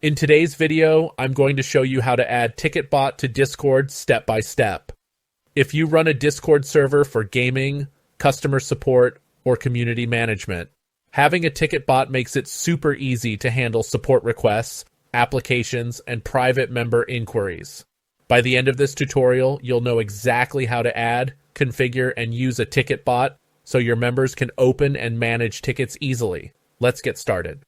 In today's video, I'm going to show you how to add TicketBot to Discord step by step. If you run a Discord server for gaming, customer support, or community management, having a TicketBot makes it super easy to handle support requests, applications, and private member inquiries. By the end of this tutorial, you'll know exactly how to add, configure, and use a TicketBot so your members can open and manage tickets easily. Let's get started.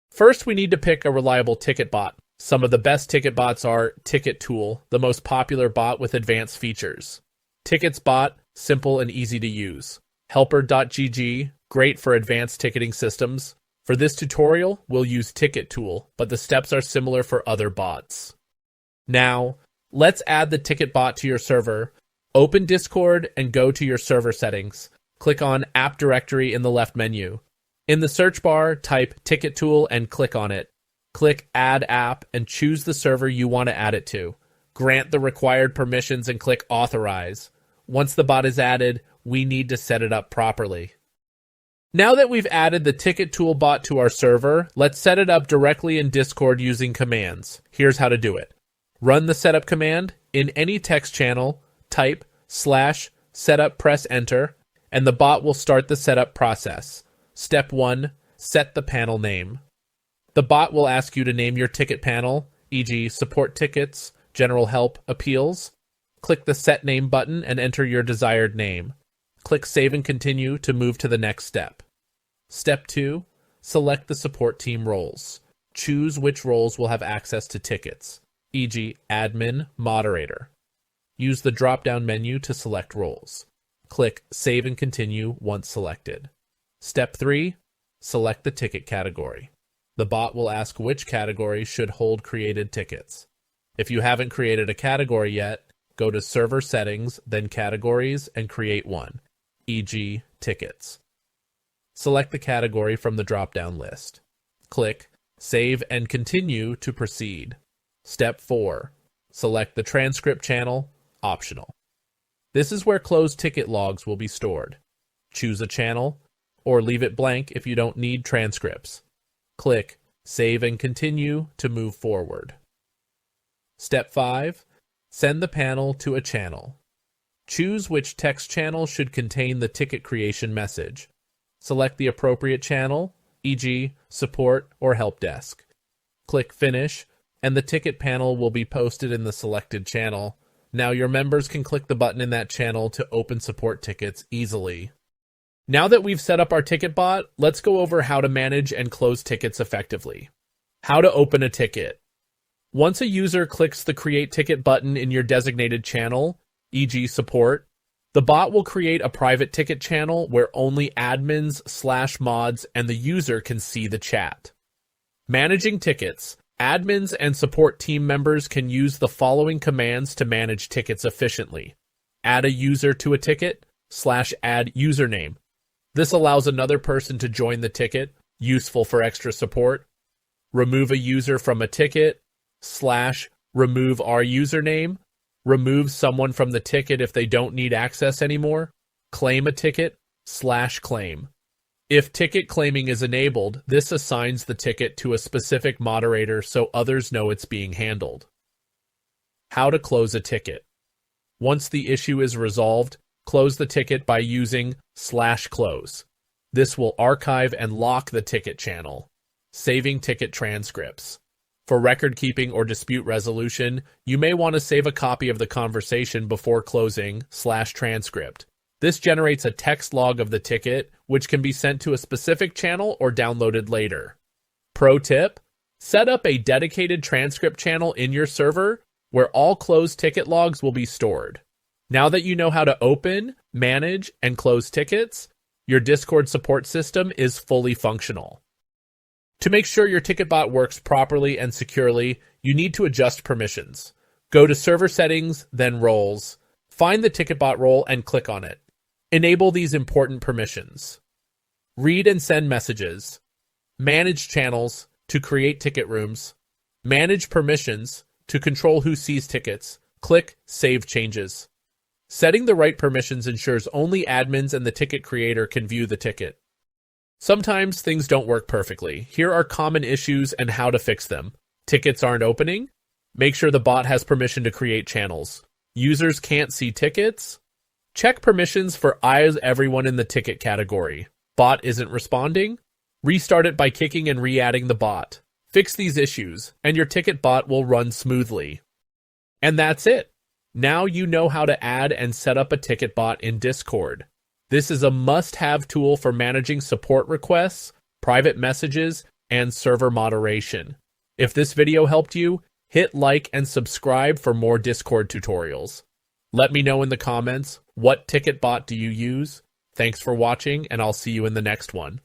First, we need to pick a reliable ticket bot. Some of the best ticket bots are TicketTool, the most popular bot with advanced features. TicketsBot, simple and easy to use. Helper.gg, great for advanced ticketing systems. For this tutorial, we'll use TicketTool, but the steps are similar for other bots. Now, let's add the ticket bot to your server. Open Discord and go to your server settings. Click on App Directory in the left menu. In the search bar, type TicketTool and click on it. Click Add App and choose the server you want to add it to. Grant the required permissions and click Authorize. Once the bot is added, we need to set it up properly. Now that we've added the TicketTool bot to our server, let's set it up directly in Discord using commands. Here's how to do it. Run the setup command. In any text channel, type /setup, press enter, and the bot will start the setup process. Step 1. Set the panel name. The bot will ask you to name your ticket panel, e.g. support tickets, general help, appeals. Click the Set Name button and enter your desired name. Click Save and Continue to move to the next step. Step 2. Select the support team roles. Choose which roles will have access to tickets, e.g. admin, moderator. Use the drop-down menu to select roles. Click Save and Continue once selected. Step 3. Select the ticket category. The bot will ask which category should hold created tickets. If you haven't created a category yet, go to Server Settings, then Categories, and create one, e.g. Tickets. Select the category from the drop-down list. Click Save and Continue to proceed. Step 4. Select the transcript channel, optional. This is where closed ticket logs will be stored. Choose a channel, or leave it blank if you don't need transcripts. Click Save and Continue to move forward. Step 5. Send the panel to a channel. Choose which text channel should contain the ticket creation message. Select the appropriate channel, e.g. support or help desk. Click Finish, and the ticket panel will be posted in the selected channel. Now your members can click the button in that channel to open support tickets easily. Now that we've set up our ticket bot, let's go over how to manage and close tickets effectively. How to open a ticket. Once a user clicks the Create Ticket button in your designated channel, e.g. support, the bot will create a private ticket channel where only admins/mods and the user can see the chat. Managing tickets. Admins and support team members can use the following commands to manage tickets efficiently. Add a user to a ticket, /add username. This allows another person to join the ticket, useful for extra support. Remove a user from a ticket, /remove our username. Remove someone from the ticket if they don't need access anymore. Claim a ticket, /claim. If ticket claiming is enabled, this assigns the ticket to a specific moderator so others know it's being handled. How to close a ticket. Once the issue is resolved, close the ticket by using /close. This will archive and lock the ticket channel. Saving ticket transcripts. For record keeping or dispute resolution, you may want to save a copy of the conversation before closing /transcript. This generates a text log of the ticket, which can be sent to a specific channel or downloaded later. Pro tip: set up a dedicated transcript channel in your server where all closed ticket logs will be stored. Now that you know how to open, manage, and close tickets, your Discord support system is fully functional. To make sure your TicketBot works properly and securely, you need to adjust permissions. Go to Server Settings, then Roles. Find the TicketBot role and click on it. Enable these important permissions. Read and send messages. Manage channels to create ticket rooms. Manage permissions to control who sees tickets. Click Save Changes. Setting the right permissions ensures only admins and the ticket creator can view the ticket. Sometimes things don't work perfectly. Here are common issues and how to fix them. Tickets aren't opening? Make sure the bot has permission to create channels. Users can't see tickets? Check permissions for eyes everyone in the ticket category. Bot isn't responding? Restart it by kicking and re-adding the bot. Fix these issues, and your ticket bot will run smoothly. And that's it. Now you know how to add and set up a ticket bot in Discord. This is a must-have tool for managing support requests, private messages, and server moderation. If this video helped you, hit like and subscribe for more Discord tutorials. Let me know in the comments, what ticket bot do you use? Thanks for watching, and I'll see you in the next one.